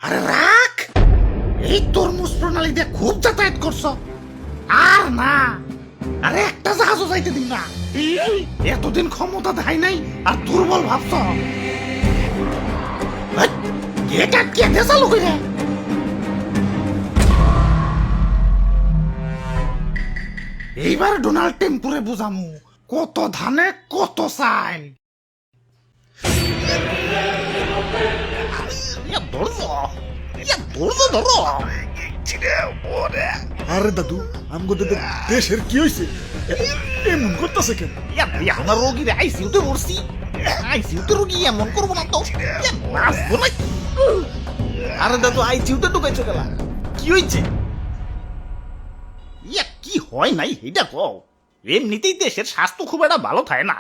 আরে রাখ, এই তরমুজ প্রণালী দিয়ে খুব যাতায়াত করছো। আর না, আরে একটা জাহাজও যাইতে দিন না। এতদিন ক্ষমতা দেয় নাই আর দুর্বল ভাবছ। গেট আটকে দে চালু করে। এইবার ডোনাল্ড টেম্পুরে বুঝামু কত ধানে কত চাই। আরে দাদু আমগো দেশের কি হয়েছে এমন করতেছে কেন? আমার রোগীর আইসিউতে পড়ছি, আইসিউতে রোগী এমন করবো না তো, বাঁচবো নাকি? আরে দাদু আইসিউতে ঢুকাইছো গেলা, কি হয়েছে? কি হয় নাই এটা কও। এমনিতেই দেশের স্বাস্থ্য খুব একটা ভালো থাকে না।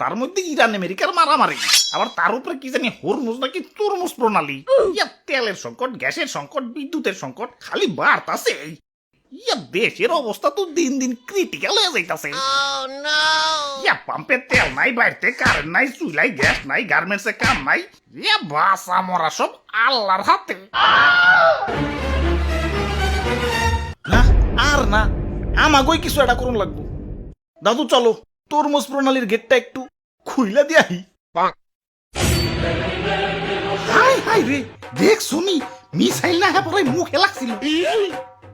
তার মধ্যে ইরান আমেরিকার মারামারি, আবার তার উপরে কি জানি হরমুজ নাকি তরমুজ প্রণালী। তেলের সংকট, গ্যাসের সংকট, বিদ্যুতের সংকট খালি বাড়তাছে। দেশের অবস্থা তো দিন দিন ক্রিটিক্যাল হয়ে যাইতাছে। পাম্পে তেল নাই, বাড়িতে কারেন্ট নাই, চুলাই গ্যাস নাই, গার্মেন্টসে কাম নাই। বাসা মরা সব আল্লাহর হাতে। না আর না, আমাগোই কিছু একটা করুন লাগবো। দাদু চলো তরমুজ প্রণালীর গেটটা একটু খুইলা দিয়াহি। হাই হাই রে, দেখ শুনি মিসাইল না হ্যাঁ পরে মুখে লাগছিল।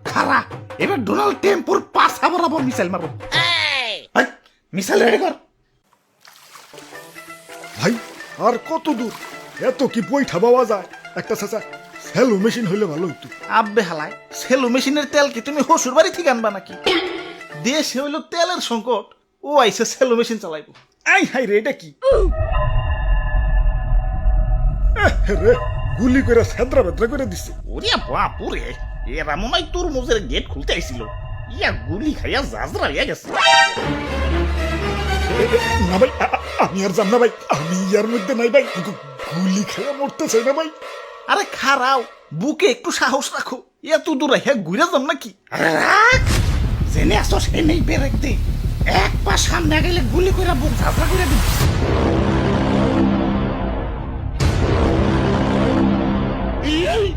খারা, এবার ডোনাল্ড টেম্পুর পাশা বরাবর মিসাইল মারো। মিসাইল রেডি কর। ভাই আর কত দূর? এত কি বইঠা পাওয়া যায়? একটা চাচা স্যালো মেশিন হইলে ভালো হইতো। আব্বে হালায়, সেলো মেশিনের তেল কি তুমি হসুর বাড়ি থেকে আনবা নাকি? দেশে হইলো তেলের সংকট, ও আইসে সেলো মেশিন চালাইবো। আই হাই রে, এটা কি রে? গুলি করে সেদ্রা বেদ্রা করে দিছে। ওরে বাপুরে, এরা মনে হয় তরমুজের গেট খুলতে আইছিল। গুলি খাইয়া জাজরা হইয়া গেছে। না ভাই, আমি আর যাম না ভাই, আমি ইয়ার মধ্যে নাই ভাই, গুলি খেয়ে মরতে চাই না ভাই। আরে খারাও, বুকে একটু সাহস রাখো, এত দূর হ্যাঁ ঘুরে যাম নাকি? আরে রাখ, জেনে আসো সে নেই বেরেক দে। এক পা সামনে গেলে গুলি করে বুক ঝাঁঝরা করে দিবি।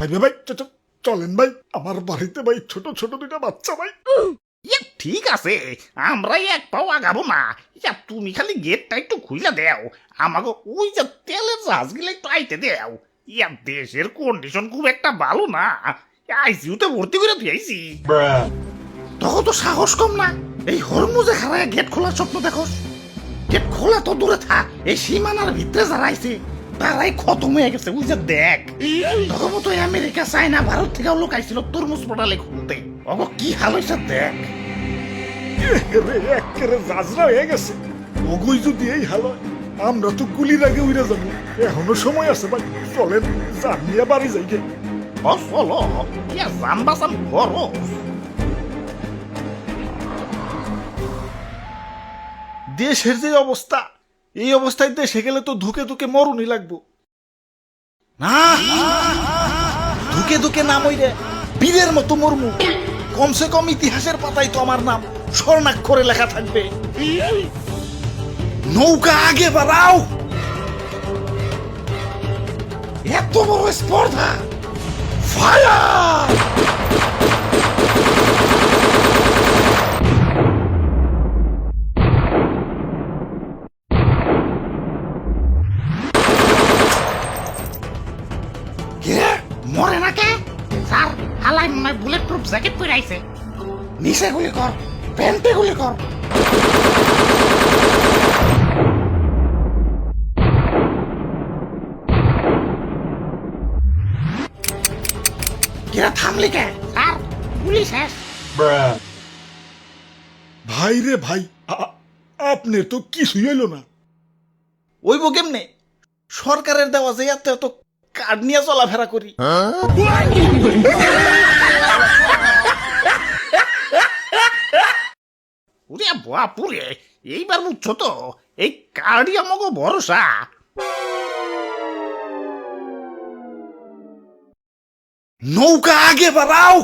ভাই ভাই চলেন ভাই, আমার বাড়িতে ভাই ছোট ছোট দুইটা বাচ্চা ভাই। ঠিক আছে, আমরাই এক পাও আগাবো না। তুমি খালি গেটটা একটু খুইলা দেও, আমাকে ওই যে তেলের জাহাজ গিলে একটু আইতে দেও। দেশের কন্ডিশন খুব একটা ভালো না, আইসিউতে ভর্তি করে দিয়েছি। তখন তো সাহস কম না, এই হরমুজে খারায় গেট খোলার স্বপ্ন দেখো। গেট খোলা তো দূরে থাক, এই সীমানার ভিতরে যারা আইছে তারাই খতম হয়ে গেছে। বুঝে দেখ, তখন তো আমেরিকা, চায়না, ভারত থেকে লোক আইছিল তরমুজ প্রণালী খুলতে। অব কি হাল হয়েছে দেখ। একেবারে জাজরা হয়ে গেছে। ওগুই যদি এই হাল হয়, আমরা তো গুলির আগে উড়ে যাবো। এখনো সময় আছে ভাই, চলেন জানিয়ে বাড়ি যাই গে। চলো, জান বাসান করো। দেশের যে অবস্থা, এই অবস্থায় দেশে গেলে তো ধুকে ধুকে মরুনি লাগবো না। ধুকে ধুকে নাম হইরে বীরের মতো মরমু। কমসে কম ইতিহাসের পাতায় তো আমার নাম স্বর্ণাক্ষরে লেখা থাকবে। নৌকা আগে বাড়াও। এত বড় স্পর্ধা, ফায়ার! মরে না কে স্যার? হালাই মনে বুলেট প্রুফ জ্যাকেট পরে আইছে। নিচে গুলি কর, প্যান্টে গুলি কর। কিরা থামলি কে স্যার? গুলি শেষ। ভাই রে ভাই, আপনার তো কিছুই হইল না। ওইব কেমনে? সরকারের দেওয়া যে এত এত কার্ড নিয়ে চলাফেরা করি। ওরে বাপুরে, এইবার বুঝছো তো, এই কার্ডই আমাকে ভরসা। নৌকা আগে বাড়াও।